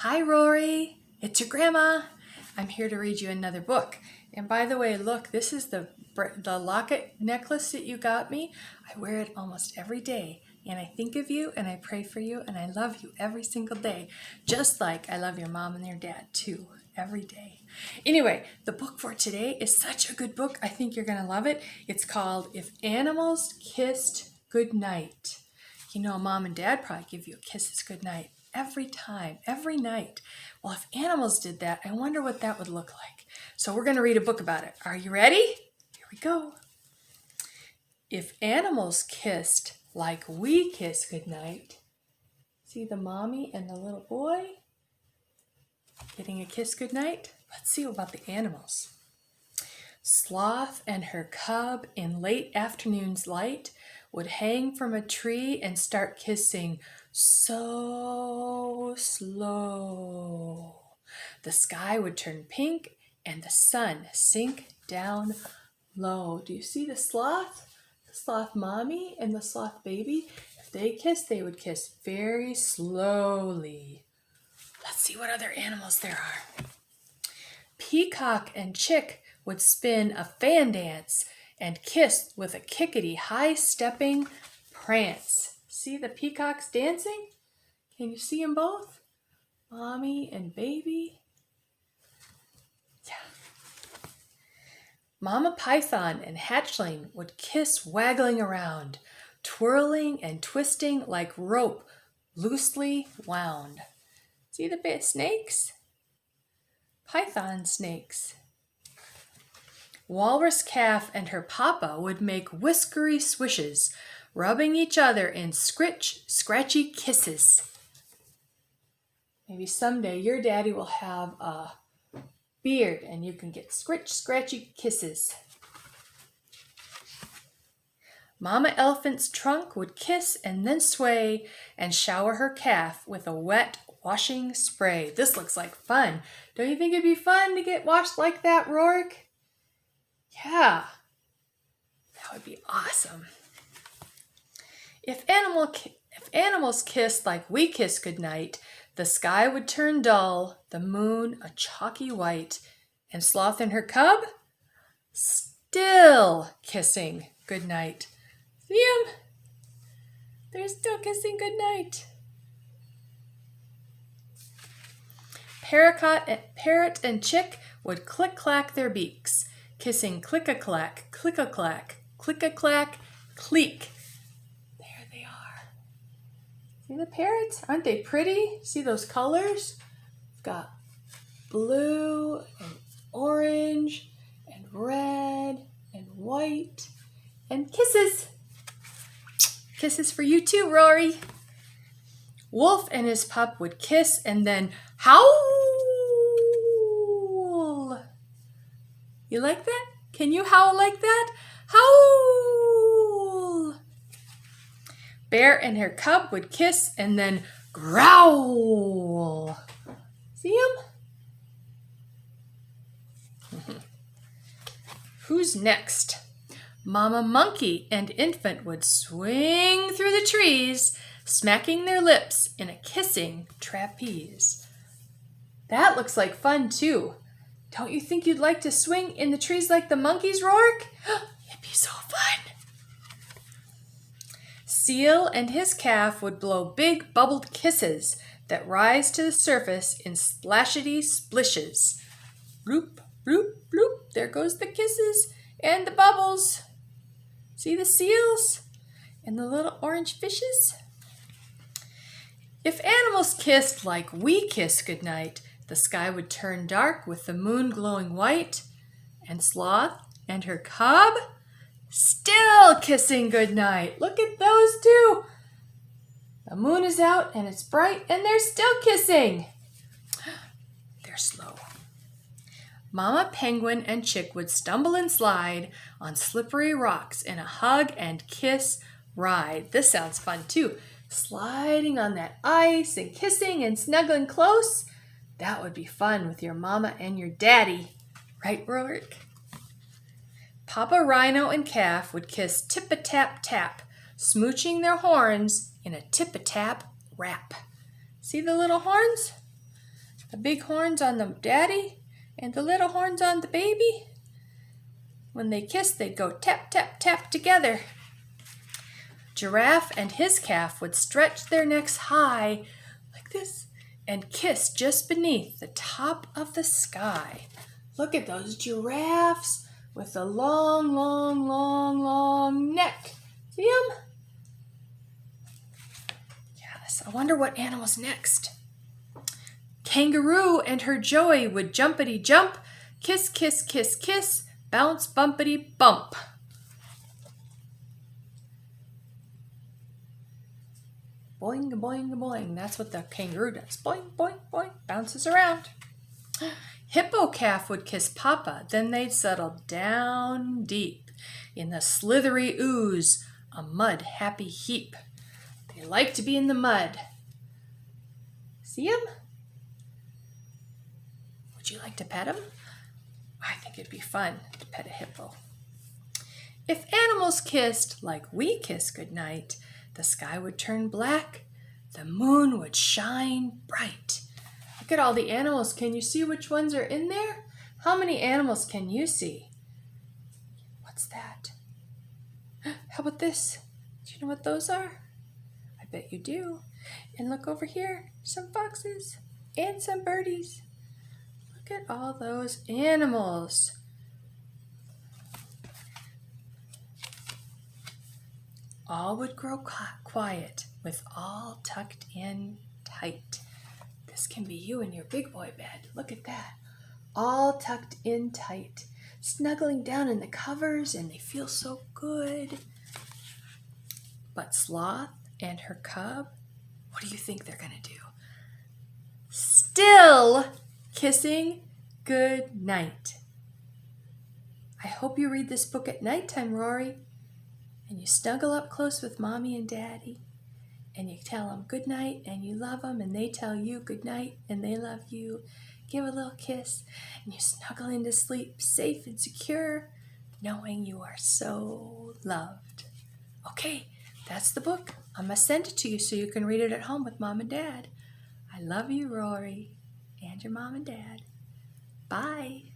Hi, Rory. It's your grandma. I'm here to read you another book. And by the way, look, this is the locket necklace that you got me. I wear it almost every day. And I think of you and I pray for you and I love you every single day. Just like I love your mom and your dad too, every day. Anyway, the book for today is such a good book. I think you're going to love it. It's called If Animals Kissed Goodnight. You know, mom and dad probably give you a kisses goodnight every time, every night. Well, if animals did that, I wonder what that would look like. So we're going to read a book about it. Are you ready? Here we go. If animals kissed like we kiss goodnight, see the mommy and the little boy getting a kiss goodnight? Let's see about the animals. Sloth and her cub in late afternoon's light would hang from a tree and start kissing so slow. The sky would turn pink and the sun sink down low. Do you see the sloth? The sloth mommy and the sloth baby? If they kissed, they would kiss very slowly. Let's see what other animals there are. Peacock and chick would spin a fan dance and kiss with a kickety high-stepping prance. See the peacocks dancing? Can you see them both? Mommy and baby? Yeah. Mama python and hatchling would kiss waggling around, twirling and twisting like rope loosely wound. See the snakes? Python snakes. Walrus calf and her papa would make whiskery swishes, rubbing each other in scratchy kisses. Maybe someday your daddy will have a beard and you can get scratchy kisses. Mama elephant's trunk would kiss and then sway and shower her calf with a wet washing spray. This looks like fun. Don't you think it'd be fun to get washed like that, Rourke? Yeah, that would be awesome. If animals kissed like we kiss goodnight, the sky would turn dull, the moon a chalky white, and Sloth and her cub still kissing goodnight. See them? They're still kissing goodnight. Parrot and chick would click-clack their beaks, kissing click-a-clack, click-a-clack, click-a-clack, cleek. There they are. See the parrots? Aren't they pretty? See those colors? We've got blue and orange and red and white and kisses. Kisses for you too, Rory. Wolf and his pup would kiss and then howl. You like that? Can you howl like that? Howl! Bear and her cub would kiss and then growl. See them? Who's next? Mama monkey and infant would swing through the trees, smacking their lips in a kissing trapeze. That looks like fun too. Don't you think you'd like to swing in the trees like the monkeys, Rourke? It'd be so fun. Seal and his calf would blow big bubbled kisses that rise to the surface in splashety splishes. Bloop, bloop, bloop. There goes the kisses and the bubbles. See the seals and the little orange fishes? If animals kissed like we kiss goodnight, the sky would turn dark with the moon glowing white, and Sloth and her cub still kissing goodnight. Look at those two. The moon is out and it's bright and they're still kissing. They're slow. Mama penguin and chick would stumble and slide on slippery rocks in a hug and kiss ride. This sounds fun too. Sliding on that ice and kissing and snuggling close. That would be fun with your mama and your daddy. Right, Rourke? Papa rhino and calf would kiss tip-a-tap-tap, smooching their horns in a tip-a-tap rap. See the little horns? The big horns on the daddy and the little horns on the baby. When they kiss, they'd go tap, tap, tap together. Giraffe and his calf would stretch their necks high like this and kiss just beneath the top of the sky. Look at those giraffes with a long, long, long, long neck. See them? Yes, I wonder what animal's next. Kangaroo and her joey would jumpity jump, kiss, kiss, kiss, kiss, bounce, bumpity bump. Boing, boing, boing. That's what the kangaroo does. Boing, boing, boing. Bounces around. Hippo calf would kiss Papa, then they'd settle down deep in the slithery ooze, a mud happy heap. They like to be in the mud. See 'em? Would you like to pet 'em? I think it'd be fun to pet a hippo. If animals kissed like we kiss goodnight, the sky would turn black, the moon would shine bright. Look at all the animals. Can you see which ones are in there? How many animals can you see? What's that? How about this? Do you know what those are? I bet you do. And look over here, some foxes and some birdies. Look at all those animals. All would grow quiet with all tucked in tight. This can be you in your big boy bed. Look at that. All tucked in tight, snuggling down in the covers, and they feel so good. But Sloth and her cub, what do you think they're going to do? Still kissing good night. I hope you read this book at nighttime, Rory, and you snuggle up close with Mommy and Daddy, and you tell them good night, and you love them, and they tell you good night, and they love you. Give a little kiss, and you snuggle into sleep, safe and secure, knowing you are so loved. Okay, that's the book. I'm going to send it to you so you can read it at home with Mom and Dad. I love you, Rory, and your Mom and Dad. Bye.